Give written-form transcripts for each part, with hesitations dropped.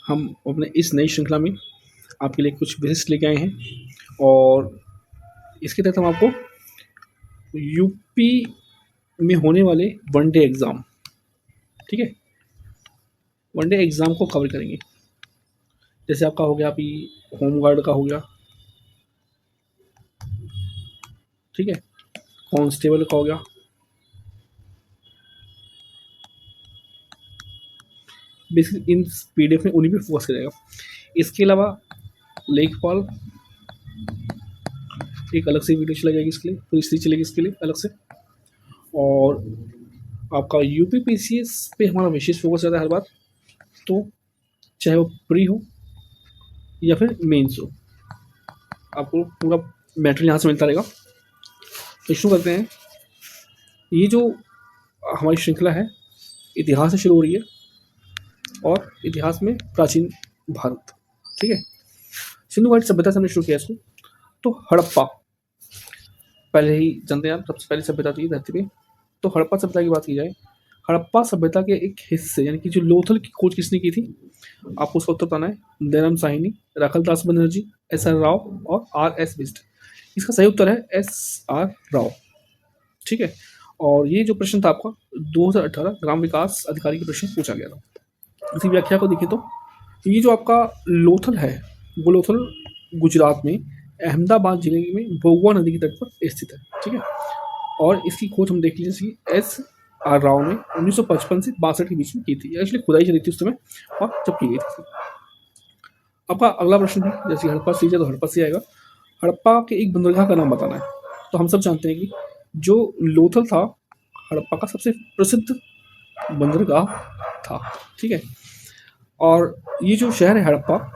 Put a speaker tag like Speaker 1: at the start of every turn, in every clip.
Speaker 1: हम अपने इस नई श्रृंखला में आपके लिए कुछ विशिष्ट लेके आए हैं और इसके तहत हम आपको यूपी में होने वाले वनडे एग्ज़ाम, ठीक है, वनडे एग्ज़ाम को कवर करेंगे। जैसे आपका हो गया अभी होमगार्ड का हो गया, ठीक है, कांस्टेबल का हो गया, बेसिकली इन पीडीएफ में उन्हीं पे फोकस करेगा। इसके अलावा लेखपाल एक अलग से वीडियो चला जाएगी, इसके लिए पूरी सीरीज चलेगी इसके लिए अलग से। और आपका यूपी पीसीएस पे हमारा विशेष फोकस रहता है हर बार, तो चाहे वो प्री हो या फिर मेंस हो, आपको पूरा मैटेरियल यहाँ से मिलता रहेगा। तो शुरू करते हैं। ये जो हमारी श्रृंखला है इतिहास से शुरू हो रही है और इतिहास में प्राचीन भारत, ठीक है, सिंधु घाटी सभ्यता से हमने शुरू किया इसको। तो हड़प्पा पहले ही जानते हैं आप, सबसे पहली सभ्यता थी धरती पे। तो हड़प्पा सभ्यता की बात की जाए, हड़प्पा सभ्यता के एक हिस्से यानी कि जो लोथल की खोज किसने की थी, आपको उसका उत्तर बताना है। दयाराम साहनी, राखलदास बनर्जी, एस आर राव और आर एस बिस्ट। इसका सही उत्तर है एस आर राव, ठीक है। और ये जो प्रश्न था आपका 2018 ग्राम विकास अधिकारी के प्रश्न पूछा गया था। इसी व्याख्या को देखिए तो ये जो आपका लोथल है वो लोथल गुजरात में अहमदाबाद जिले में भोगवा नदी के तट पर स्थित है, ठीक है। और इसकी खोज हम देख लीजिए एस आर राव ने 1955 से 62 के बीच में की थी। एक्चुअली खुदाई चली थी उस समय और जब की गई थी। आपका अगला प्रश्न भी जैसे हड़प्पा से तो हड़प्पा से आएगा। हड़प्पा के एक बंदरगाह का नाम बताना है। तो हम सब जानते हैं कि जो लोथल था हड़प्पा का सबसे प्रसिद्ध बंदरगाह था, ठीक है। और ये जो शहर है हड़प्पा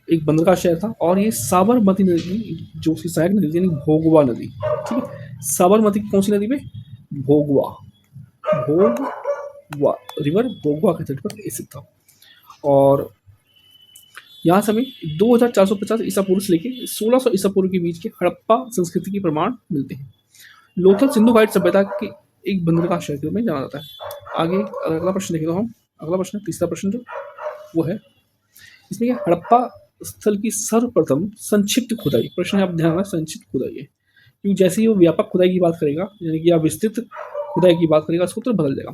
Speaker 1: एक बंदरगाह शहर था और ये साबरमती नदी जो उसकी सहायक नदी यानी भोगवा नदी, ठीक है, साबरमती की कौन सी नदी पे, भोगवा रिवर भोगवा के तट पर स्थित था। और यहाँ से हमें 2450 ईसा पूर्व से लेकर 1600 ईसा पूर्व के बीच के हड़प्पा संस्कृति के प्रमाण मिलते हैं। लोथल सिंधु घाटी सभ्यता के एक बंदरगाह शहर के रूप में जाना जाता है। आगे अगला प्रश्न देखें तो हम अगला प्रश्न तीसरा प्रश्न जो वो है इसमें हड़प्पा स्थल की सर्वप्रथम संक्षिप्त खुदाई, प्रश्न आप ध्यान रखना संक्षिप्त खुदाई है, क्योंकि जैसे ही वो व्यापक खुदाई की बात करेगा यानी कि या विस्तृत खुदाई की बात करेगा उसका उत्तर बदल जाएगा।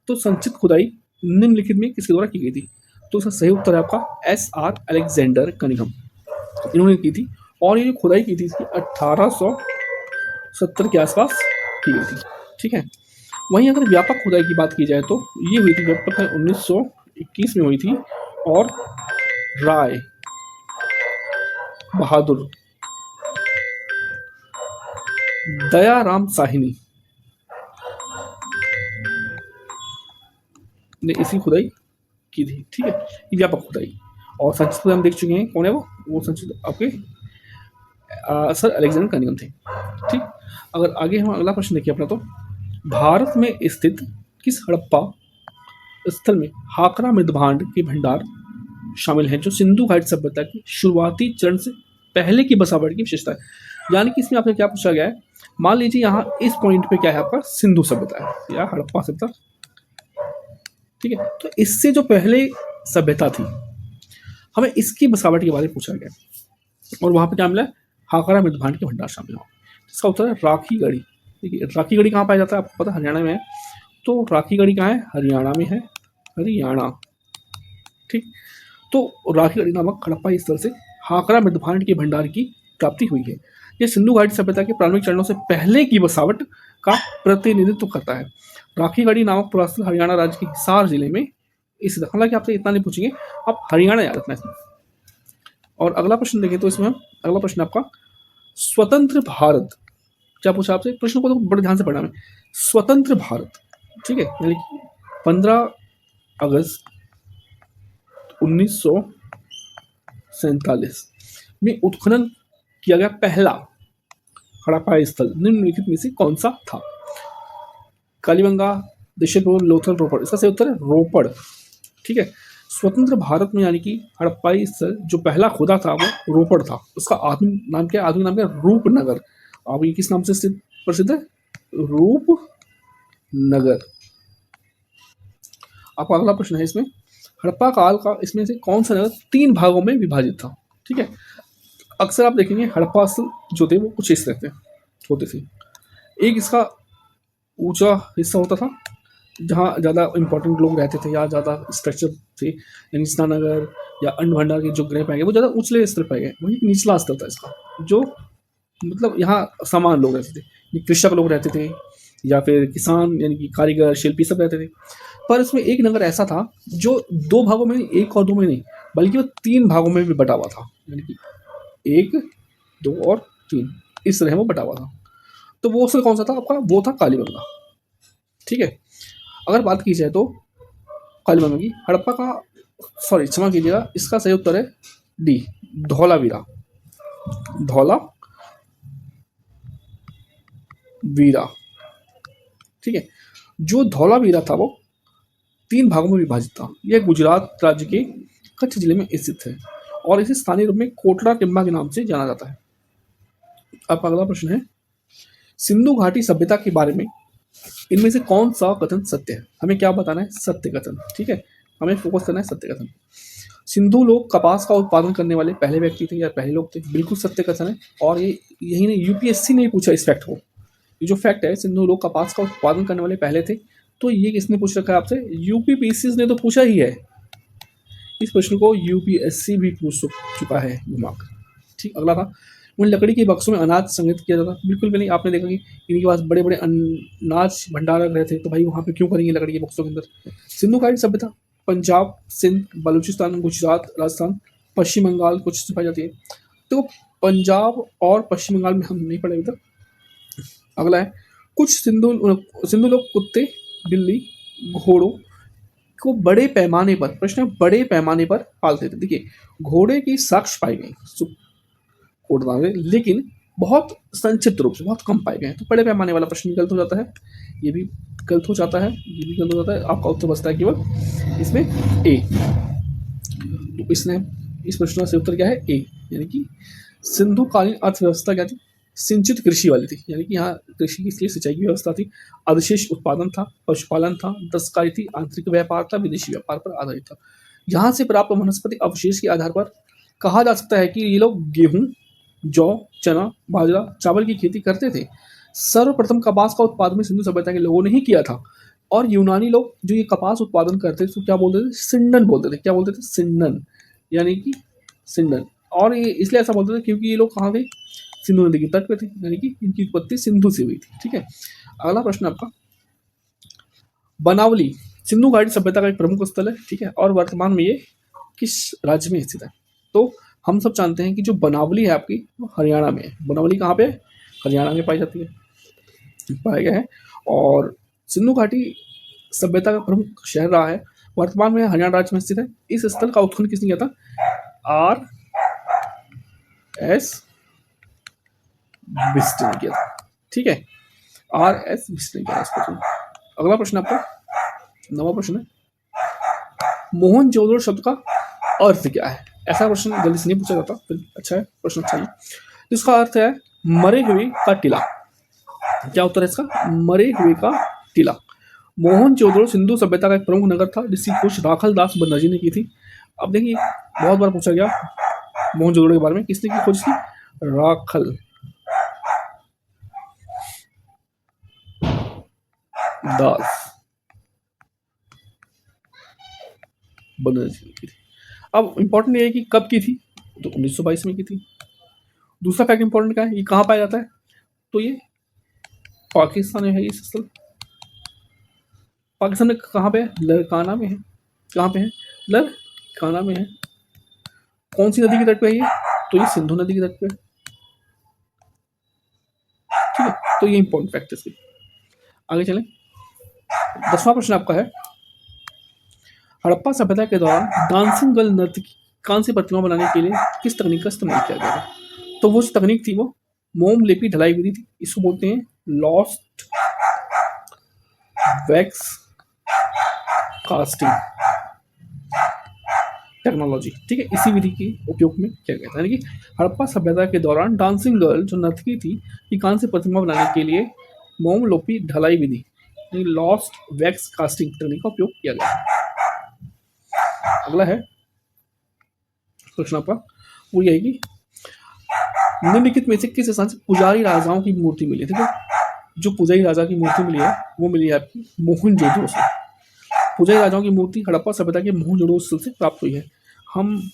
Speaker 1: तो संक्षिप्त खुदाई निम्नलिखित में किसके द्वारा की गई थी, तो उसका सही उत्तर है आपका एस आर अलेक्जेंडर कनिंघम, इन्होंने की थी। और ये जो खुदाई की थी इसकी 1870 के आसपास की गई थी, ठीक है। वहीं अगर व्यापक खुदाई की बात की जाए तो ये हुई थी व्यापक 1921 में हुई थी और राय बहादुर दयाराम साहिनी ने इसी खुदाई की थी, ठीक है, ये व्यापक खुदाई। और संक्षिप्त खुदाई हम देख चुके हैं, कौन है वो संक्षिप्त आपके सर अलेक्जेंडर कनिंघम थे, ठीक। अगर आगे हम अगला प्रश्न देखिए अपना, तो भारत में स्थित किस हड़प्पा स्थल में हाकरा मृदभांड के भंडार शामिल हैं जो सिंधु घाटी सभ्यता की शुरुआती चरण से पहले की बसावट की विशेषता है। यानी कि इसमें आपसे क्या पूछा गया है, मान लीजिए यहाँ इस पॉइंट पे क्या है आपका सिंधु सभ्यता है या हड़प्पा सभ्यता, ठीक है। तो इससे जो पहले सभ्यता थी हमें इसकी बसावट के बारे में पूछा गया और वहां पे क्या मिला, हाकरा मृदभांड के भंडार शामिल हो। इसका उत्तर है राखी गढ़ी। देखिए राखी गढ़ी कहाँ पाया जाता है आपको पता, हरियाणा में है। तो राखी गढ़ी कहाँ है, हरियाणा में है, हरियाणा, ठीक। तो राखी गढ़ी नामक हड़प्पा स्थल से हाकरा मृदभांड के भंडार की प्राप्ति हुई है। यह सिंधु घाटी सभ्यता के प्रारंभिक चरणों से पहले की बसावट का प्रतिनिधित्व करता है। राखी गढ़ी नामक पुरास्थल हरियाणा राज्य के हिसार जिले में इस, हालांकि आपसे इतना नहीं पूछेंगे, आप हरियाणा याद रखना इसमें। और अगला प्रश्न देखें तो इसमें अगला प्रश्न आपका स्वतंत्र भारत, क्या पूछा आपसे, प्रश्न को तो बड़े ध्यान से पढ़ना है। स्वतंत्र भारत, ठीक है, यानी कि 15 अगस्त 1947 में उत्खनन किया गया पहला हड़प्पा स्थल निम्नलिखित में से कौन सा था, कालीबंगा, दिशरपुर, लोथल, रोपड़। इसका सही उत्तर है रोपड़, ठीक है। स्वतंत्र भारत में यानी कि हड़प्पाई स्थल जो पहला खुदा था वो रोपड़ था। उसका आधुनिक नाम क्या है, आधुनिक नाम क्या है, रूपनगर। अब ये किस नाम से प्रसिद्ध है, रूपनगर। आपका अगला प्रश्न है इसमें हड़प्पा काल का इसमें से कौन सा नगर 3 भागों में विभाजित था, ठीक है। अक्सर आप देखेंगे हड़प्पा स्थल जो थे वो कुछ इस तरह से होते थे। एक इसका ऊंचा हिस्सा होता था जहाँ ज़्यादा इंपॉर्टेंट लोग रहते थे या ज़्यादा स्ट्रक्चर थे, यानी स्नानगर या अन्न भंडार के जो गृह पाए गए वो ज़्यादा ऊंचले स्तर पाए गए। वहीं निचला स्तर था इसका, जो मतलब यहाँ सामान्य लोग रहते थे, कृषक लोग रहते थे या फिर किसान यानी कि कारीगर शिल्पी सब रहते थे। पर इसमें एक नगर ऐसा था जो 2 भागों में नहीं, 1 और 2 में नहीं, बल्कि वो 3 भागों में भी बटा हुआ था, यानी कि 1, 2 और 3 इस तरह वो बटा हुआ था। तो वो उसमें कौन सा था आपका, वो था कालीबंगा, ठीक है। अगर बात की जाए तो कालीबंगा की, हड़प्पा का, सॉरी क्षमा कीजिएगा, इसका सही उत्तर है डी, धौलावीरा। धौलावीरा, ठीक है। जो धौलावीरा था वो 3 भागों में विभाजित था। यह गुजरात राज्य के कच्छ जिले में स्थित है और इसे स्थानीय रूप में कोटला टिम्बा के नाम से जाना जाता है। अब अगला प्रश्न है, सिंधु घाटी सभ्यता के बारे में इनमें से कौन सा कथन सत्य है। हमें क्या बताना है, सत्य कथन, ठीक है। हमें फोकस करना है सत्य कथन। सिंधु लोग कपास का उत्पादन करने वाले पहले व्यक्ति थे या पहले लोग थे, बिल्कुल सत्य कथन है। और ये यही नहीं, यूपीएससी ने पूछा इस फैक्ट को। ये जो फैक्ट है सिंधु लोग कपास का उत्पादन करने वाले पहले थे, तो ये किसने पूछ रखा है आपसे, यूपीपीएससी ने तो पूछा ही है। इस प्रश्न को यूपीएससी भी पूछ चुका है घुमाकर, ठीक। अगला था, उन लकड़ी के बक्सों में अनाज संग्रहित किया जाता, बिल्कुल भी नहीं। आपने देखा कि इनके पास बड़े बड़े अनाज भंडार रहे थे, तो भाई वहाँ पे क्यों करेंगे लकड़ी के बक्सों के अंदर। सिंधु घाटी सभ्यता पंजाब, सिंध, बलूचिस्तान, गुजरात, राजस्थान, पश्चिम बंगाल कुछ पाई जाती है। तो पंजाब और पश्चिम बंगाल में हम नहीं पढ़े अभी तक। अगला है, कुछ सिंधु लोग कुत्ते, बिल्ली, घोड़ों को बड़े पैमाने पर, प्रश्न है बड़े पैमाने पर पालते थे। देखिए, घोड़े की साक्ष्य पाई गई कोटदान में, लेकिन बहुत संक्षिप्त रूप से, बहुत कम पाए गए हैं। तो बड़े पैमाने वाला प्रश्न भी गलत हो जाता है, ये भी गलत हो जाता है, ये भी गलत हो जाता है। आपका उत्तर बचता है केवल इसमें ए। तो इसने इस प्रश्न का सही उत्तर क्या है, ए, यानी कि सिंधुकालीन अर्थव्यवस्था क्या थी, सिंचित कृषि वाली थी, यानी कि यहाँ कृषि की इसलिए सिंचाई की व्यवस्था थी, अधिशेष उत्पादन था, पशुपालन था, दस्तकारी थी, आंतरिक व्यापार था, विदेशी व्यापार पर आधारित था। यहाँ से प्राप्त वनस्पति अवशेष के आधार पर कहा जा सकता है कि ये लोग गेहूं, जौ, चना, बाजरा, चावल की खेती करते थे। सर्वप्रथम कपास का उत्पादन सिंधु सभ्यता के लोगों ने ही किया था। और यूनानी लोग जो ये कपास उत्पादन करते थे तो क्या बोलते थे, सिंडन बोलते थे। क्या बोलते थे, सिंडन, यानी कि सिंडन। और ये इसलिए ऐसा बोलते थे क्योंकि ये लोग कहाँ थे, सिंधु नदी के तट पे थे, यानी कि इनकी उत्पत्ति सिंधु से हुई थी, ठीक है। अगला प्रश्न आपका, बनावली सिंधु घाटी सभ्यता का एक प्रमुख स्थल है, ठीक है। और वर्तमान में ये किस राज्य में स्थित है। तो हम सब जानते हैं कि जो बनावली है आपकी वो हरियाणा में है। बनावली कहाँ पे है, हरियाणा में पाई जाती है, पाया गया है। और सिंधु घाटी सभ्यता का प्रमुख शहर रहा है, वर्तमान में हरियाणा राज्य में स्थित है। इस स्थल का उत्खनन किसने किया था, आर एस बिस्ट ने किया था, ठीक है। आर एस बिस्ट ने किया था। अगला प्रश्न आपका 9वां प्रश्न है, मोहनजोदड़ो शब्द का अर्थ क्या है। ऐसा क्वेश्चन जल्दी से नहीं पूछा जाता, फिर अच्छा है, प्रश्न अच्छा है। इसका अर्थ है मरे हुए का टीला। क्या उत्तर है इसका, मरे हुए का टीला। मोहनजोदड़ो सिंधु सभ्यता का एक प्रमुख नगर था जिसकी खोज राखल दास बनर्जी ने की थी। अब देखिए, बहुत बार पूछा गया मोहनजोदड़ो के बारे में, किसने की खोज की, राखल दास बनर्जी ने की थी। अब इंपॉर्टेंट ये है कि कब की थी, तो 1922 में की थी। दूसरा फैक्ट इंपॉर्टेंट क्या है, ये कहाँ पाया जाता है, तो ये पाकिस्तान में है। ये स्थल पाकिस्तान में कहाँ पे है, लरकाना में है। कहाँ पे है, लरकाना में है। कौन सी नदी के तट पे है ये, तो ये सिंधु नदी के तट पे है, ठीक है। तो ये इंपॉर्टेंट फैक्ट है इसके। आगे चलें, 10वां प्रश्न आपका है, हड़प्पा सभ्यता के दौरान डांसिंग गर्ल नर्तकी कांस्य प्रतिमा बनाने के लिए किस तकनीक का इस्तेमाल किया गया था। तो वो जो तकनीक थी वो मोम लेपी ढलाई विधि थी। इसको बोलते हैं लॉस्ट वैक्स कास्टिंग टेक्नोलॉजी, ठीक है। इसी विधि के उपयोग में किया गया था, यानी कि हड़प्पा सभ्यता के दौरान डांसिंग गर्ल जो नर्तकी थी कि कांस्य प्रतिमा बनाने के लिए मोम लोपी ढलाई विधि लॉस्ट वैक्स कास्टिंग तकनीक का उपयोग किया गया। अगला है प्रश्न आपका, वो ये है कि निम्नलिखित में से किस स्थान से पुजारी राजाओं की मूर्ति मिली? देखो जो पुजारी राजा की मूर्ति मिली है वो मिली है आपकी मोहनजोदड़ो से। पुजारी राजाओं की मूर्ति हड़प्पा सभ्यता के मोहनजोदड़ो स्थल से प्राप्त हुई है। हम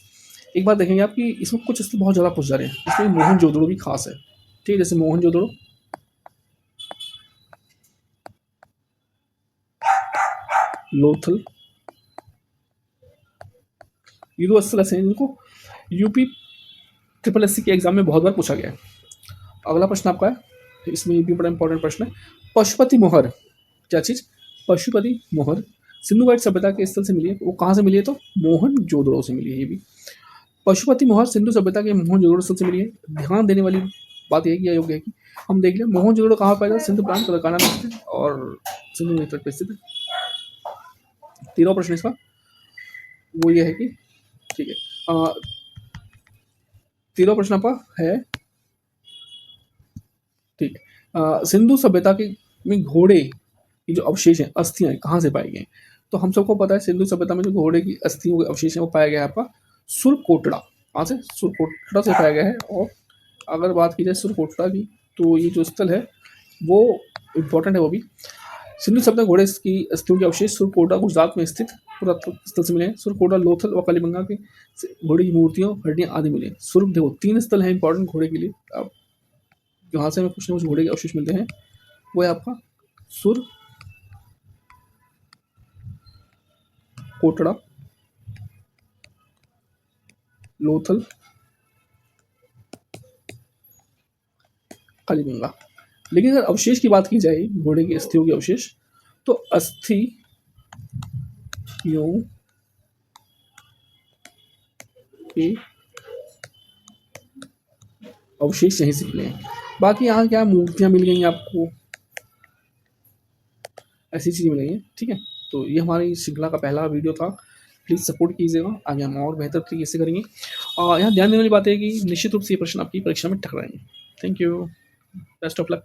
Speaker 1: एक बात देखेंगे आपकी, इसमें कुछ स्थल बहुत ज़्यादा पूछ जा रहे हैं, इसमें मोहनजोदड़ो भी खास है। ठीक है, जैसे मोहनजोदड़ो, लोथल, ये दो स्थल ऐसे हैं जिनको यूपी ट्रिपल एससी के एग्जाम में बहुत बार पूछा गया है। अगला प्रश्न आपका है, इसमें ये भी बड़ा इंपॉर्टेंट प्रश्न है, पशुपति मोहर क्या चीज़? पशुपति मोहर सिंधु घाटी सभ्यता के स्थल से मिली है। वो कहाँ से मिली है? तो मोहनजोदड़ो से मिली है। ये भी पशुपति मोहर सिंधु सभ्यता के मोहनजोदड़ो स्थल से मिली है। ध्यान देने वाली बात यह कि योग्य है कि हम देख लें मोहनजोदड़ो कहाँ पाया जाता है? सिंधु प्रांत तेलंगाना में स्थित है और सिंधु नदी तट पर स्थित है। 13वां प्रश्न इसका वो ये है कि ठीक है, 13वां प्रश्न आपका है ठीक, सिंधु सभ्यता के में घोड़े की जो अवशेष हैं, अस्थियां कहाँ से पाई गई? तो हम सबको पता है सिंधु सभ्यता में जो घोड़े की अस्थियों के अवशेष हैं वो पाया गया है आपका सुरकोटड़ा। कहाँ से? सुरकोटड़ा से पाया गया है। और अगर बात की जाए सुरकोटड़ा की, तो ये जो स्थल है वो इम्पोर्टेंट है। वो भी सिंधु सभ्यता घोड़े की अस्थियों के अवशेष सुरकोटड़ा गुजरात में स्थित पुरातत्व स्थल से मिले हैं। सुरकोटड़ा, लोथल और कालीबंगा के घोड़े की मूर्तियों, हड्डियां आदि मिले हैं। सुर देखो 3 स्थल हैं इंपॉर्टेंट घोड़े के लिए, अब जहाँ से हमें कुछ न कुछ घोड़े के अवशेष मिलते हैं, वो है आपका सुर कोटड़ा, लोथल, कालीबंगा। लेकिन अगर अवशेष की बात की जाए घोड़े की अस्थियों के अवशेष, तो अस्थियों के अवशेष यहीं से मिले हैं। बाकी यहाँ क्या मूर्तियाँ मिल गई आपको, ऐसी चीज़ें मिल गई हैं। ठीक है, तो ये हमारी श्रृंखला का पहला वीडियो था। प्लीज़ सपोर्ट कीजिएगा, आगे हम और बेहतर तरीके से करेंगे। यहाँ ध्यान देने वाली बात है कि निश्चित रूप से ये प्रश्न आपकी परीक्षा में टकराएंगे। Thank you, best of luck.